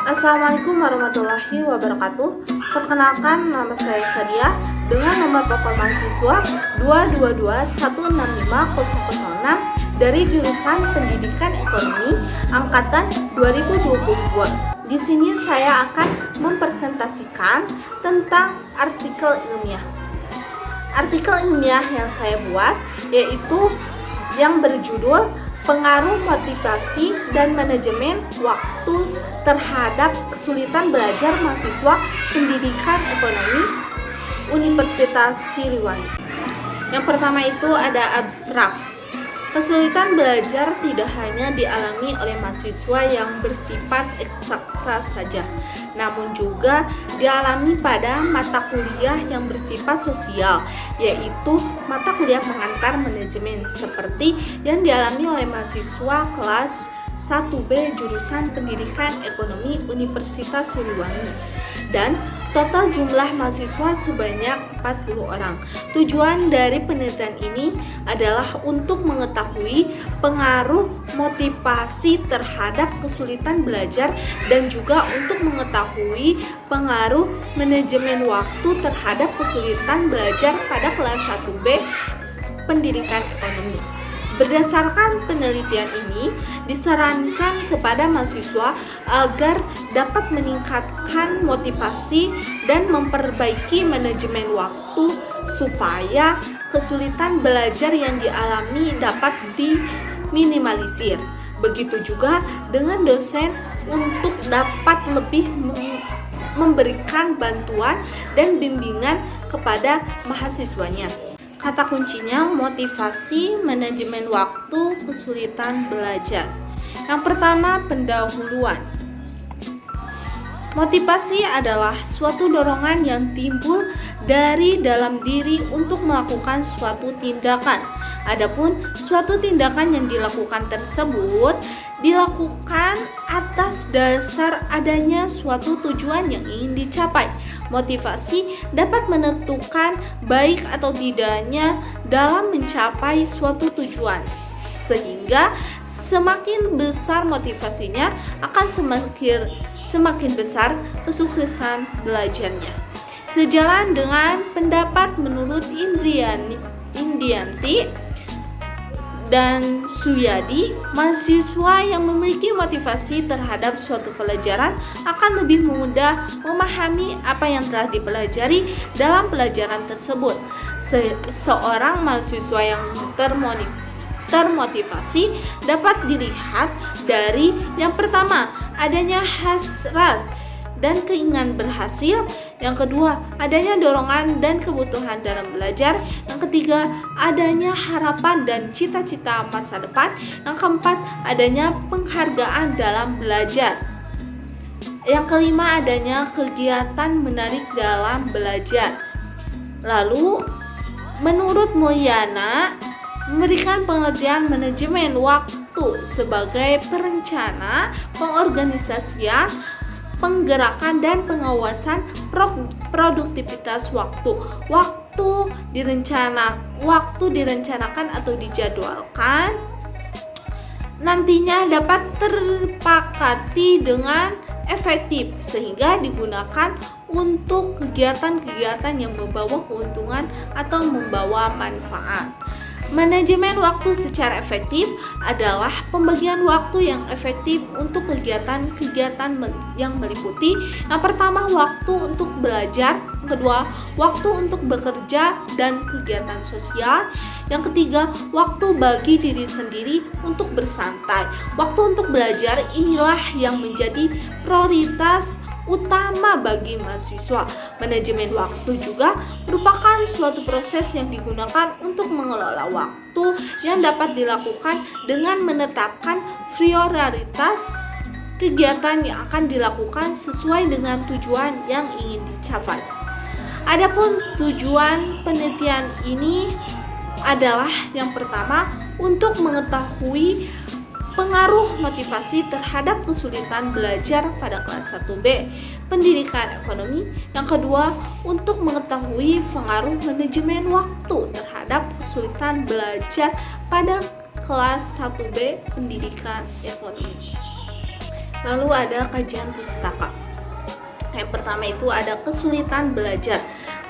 Assalamualaikum warahmatullahi wabarakatuh. Perkenalkan, nama saya Sadia dengan nomor pokok mahasiswa 222165006 dari jurusan Pendidikan Ekonomi angkatan 2022. Di sini saya akan mempresentasikan tentang artikel ilmiah. Artikel ilmiah yang saya buat yaitu yang berjudul Pengaruh Motivasi dan Manajemen Waktu Terhadap Kesulitan Belajar Mahasiswa Pendidikan Ekonomi Universitas Siliwangi. Yang pertama itu ada abstrak. Kesulitan belajar tidak hanya dialami oleh mahasiswa yang bersifat eksakta saja, namun juga dialami pada mata kuliah yang bersifat sosial, yaitu mata kuliah pengantar manajemen seperti yang dialami oleh mahasiswa kelas 1B jurusan Pendidikan Ekonomi Universitas Siliwangi. Dan total jumlah mahasiswa sebanyak 40 orang. Tujuan dari penelitian ini adalah untuk mengetahui pengaruh motivasi terhadap kesulitan belajar dan juga untuk mengetahui pengaruh manajemen waktu terhadap kesulitan belajar pada kelas 1B Pendidikan Ekonomi. Berdasarkan penelitian ini, disarankan kepada mahasiswa agar dapat meningkatkan motivasi dan memperbaiki manajemen waktu supaya kesulitan belajar yang dialami dapat diminimalisir. Begitu juga dengan dosen untuk dapat lebih memberikan bantuan dan bimbingan kepada mahasiswanya. Kata kuncinya motivasi, manajemen waktu, kesulitan belajar. Yang pertama, pendahuluan. Motivasi adalah suatu dorongan yang timbul dari dalam diri untuk melakukan suatu tindakan. Adapun suatu tindakan yang dilakukan tersebut dilakukan atas dasar adanya suatu tujuan yang ingin dicapai. Motivasi dapat menentukan baik atau tidaknya dalam mencapai suatu tujuan, sehingga semakin besar motivasinya akan semakin besar kesuksesan belajarnya. Sejalan dengan pendapat menurut Indianti dan Suyadi, mahasiswa yang memiliki motivasi terhadap suatu pelajaran akan lebih mudah memahami apa yang telah dipelajari dalam pelajaran tersebut. Seorang mahasiswa yang termotivasi dapat dilihat dari yang pertama, adanya hasrat dan keinginan berhasil. Yang kedua, adanya dorongan dan kebutuhan dalam belajar. Yang ketiga, adanya harapan dan cita-cita masa depan. Yang keempat, adanya penghargaan dalam belajar. Yang kelima, adanya kegiatan menarik dalam belajar. Lalu, menurut Mulyana, memberikan pengertian manajemen waktu sebagai perencana, pengorganisasian, penggerakan dan pengawasan produktivitas waktu. Waktu direncanakan atau dijadwalkan nantinya dapat terpakati dengan efektif sehingga digunakan untuk kegiatan-kegiatan yang membawa keuntungan atau membawa manfaat. Manajemen waktu secara efektif adalah pembagian waktu yang efektif untuk kegiatan-kegiatan yang meliputi yang pertama, waktu untuk belajar, yang kedua, waktu untuk bekerja dan kegiatan sosial, yang ketiga, waktu bagi diri sendiri untuk bersantai. Waktu untuk belajar inilah yang menjadi prioritas utama bagi mahasiswa. Manajemen waktu juga merupakan suatu proses yang digunakan untuk mengelola waktu yang dapat dilakukan dengan menetapkan prioritas kegiatan yang akan dilakukan sesuai dengan tujuan yang ingin dicapai. Adapun tujuan penelitian ini adalah yang pertama, untuk mengetahui pengaruh motivasi terhadap kesulitan belajar pada kelas 1B Pendidikan Ekonomi. Yang kedua, untuk mengetahui pengaruh manajemen waktu terhadap kesulitan belajar pada kelas 1B Pendidikan Ekonomi. Lalu ada kajian pustaka. Yang pertama itu ada kesulitan belajar.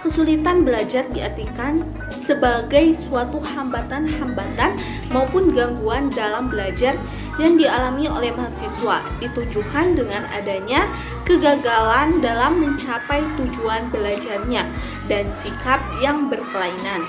Kesulitan belajar diartikan sebagai suatu hambatan-hambatan maupun gangguan dalam belajar yang dialami oleh mahasiswa, ditujukan dengan adanya kegagalan dalam mencapai tujuan belajarnya dan sikap yang berkelainan.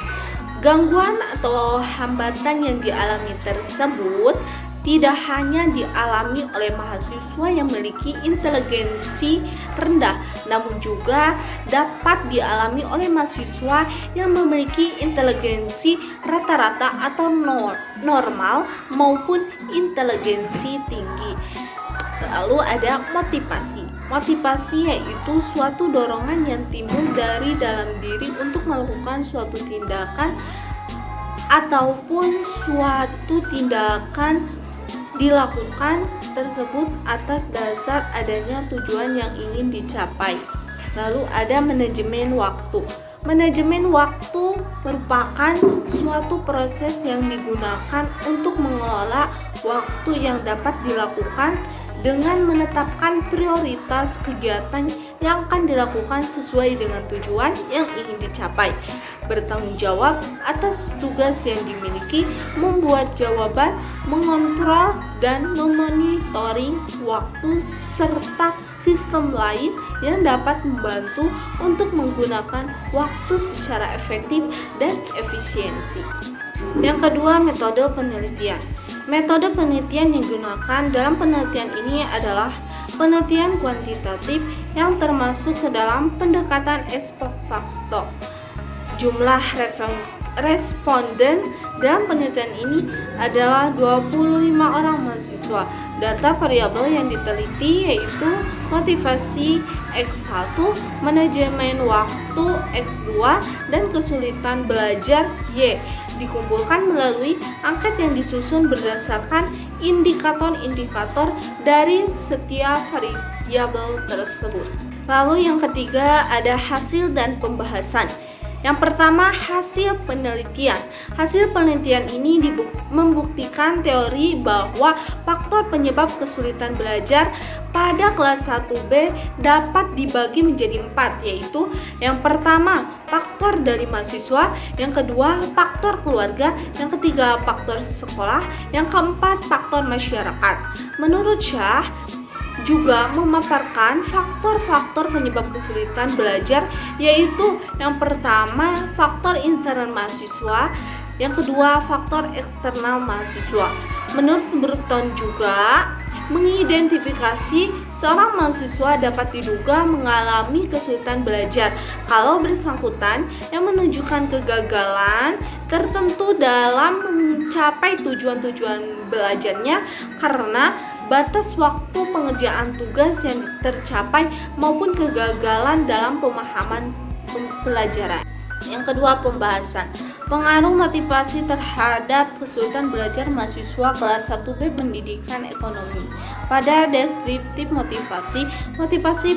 Gangguan atau hambatan yang dialami tersebut tidak hanya dialami oleh mahasiswa yang memiliki inteligensi rendah, namun juga dapat dialami oleh mahasiswa yang memiliki inteligensi rata-rata atau normal maupun inteligensi tinggi. Lalu ada motivasi. Motivasi yaitu suatu dorongan yang timbul dari dalam diri untuk melakukan suatu tindakan ataupun suatu tindakan dilakukan tersebut atas dasar adanya tujuan yang ingin dicapai. Lalu ada manajemen waktu. Manajemen waktu merupakan suatu proses yang digunakan untuk mengelola waktu yang dapat dilakukan dengan menetapkan prioritas kegiatan yang akan dilakukan sesuai dengan tujuan yang ingin dicapai, bertanggung jawab atas tugas yang dimiliki, membuat jawaban, mengontrol dan memonitoring waktu serta sistem lain yang dapat membantu untuk menggunakan waktu secara efektif dan efisiensi. Yang kedua, metode penelitian. Metode penelitian yang digunakan dalam penelitian ini adalah penelitian kuantitatif yang termasuk ke dalam pendekatan ex-post facto. Jumlah responden dalam penelitian ini adalah 25 orang mahasiswa. Data variabel yang diteliti yaitu motivasi X1, manajemen waktu X2, dan kesulitan belajar Y. Dikumpulkan melalui angket yang disusun berdasarkan indikator-indikator dari setiap variabel tersebut. Lalu yang ketiga ada hasil dan pembahasan. Yang pertama, hasil penelitian. Hasil penelitian ini membuktikan teori bahwa faktor penyebab kesulitan belajar pada kelas 1B dapat dibagi menjadi 4, yaitu yang pertama, faktor dari mahasiswa, yang kedua, faktor keluarga, yang ketiga, faktor sekolah, yang keempat, faktor masyarakat. Menurut Syah, juga memaparkan faktor-faktor penyebab kesulitan belajar, yaitu yang pertama faktor internal mahasiswa, yang kedua faktor eksternal mahasiswa. Menurut Burton juga mengidentifikasi seorang mahasiswa dapat diduga mengalami kesulitan belajar kalau bersangkutan yang menunjukkan kegagalan tertentu dalam mencapai tujuan-tujuan belajarnya karena batas waktu pengerjaan tugas yang tercapai maupun kegagalan dalam pemahaman pelajaran. Yang kedua, pembahasan. Pengaruh motivasi terhadap kesulitan belajar mahasiswa kelas 1B pendidikan ekonomi. Pada deskriptif motivasi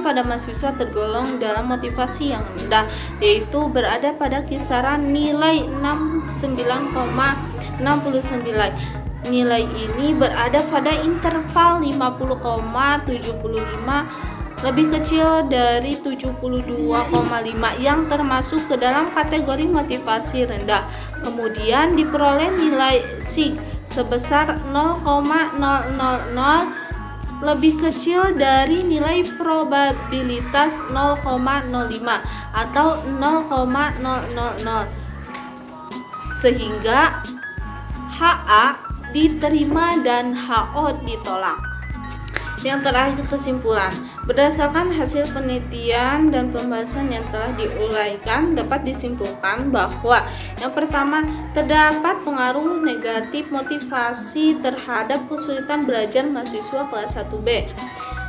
pada mahasiswa tergolong dalam motivasi yang rendah, yaitu berada pada kisaran nilai 69,69. Nilai ini berada pada interval 50,75 lebih kecil dari 72,5 yang termasuk ke dalam kategori motivasi rendah. Kemudian diperoleh nilai SIG sebesar 0,000 lebih kecil dari nilai probabilitas 0,05 atau 0,000 sehingga HA diterima dan HO ditolak. Yang terakhir, kesimpulan. Berdasarkan hasil penelitian dan pembahasan yang telah diuraikan, dapat disimpulkan bahwa yang pertama, terdapat pengaruh negatif motivasi terhadap kesulitan belajar mahasiswa kelas 1B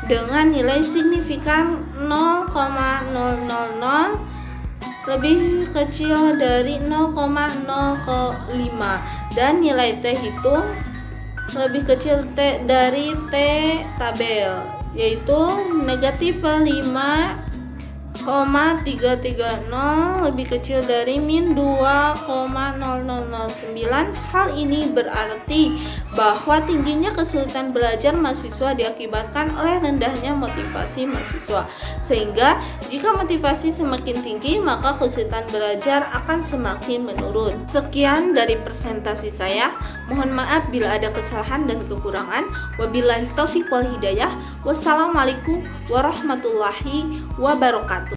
dengan nilai signifikan 0,000 lebih kecil dari 0,05 dan nilai T hitung lebih kecil dari T tabel, yaitu negatif 5,330 lebih kecil dari min 2,0009. Hal ini berarti bahwa tingginya kesulitan belajar mahasiswa diakibatkan oleh rendahnya motivasi mahasiswa. Sehingga jika motivasi semakin tinggi, maka kesulitan belajar akan semakin menurun. Sekian dari presentasi saya. Mohon maaf bila ada kesalahan dan kekurangan. Wabillahi taufiq wal hidayah. Wassalamualaikum warahmatullahi wabarakatuh.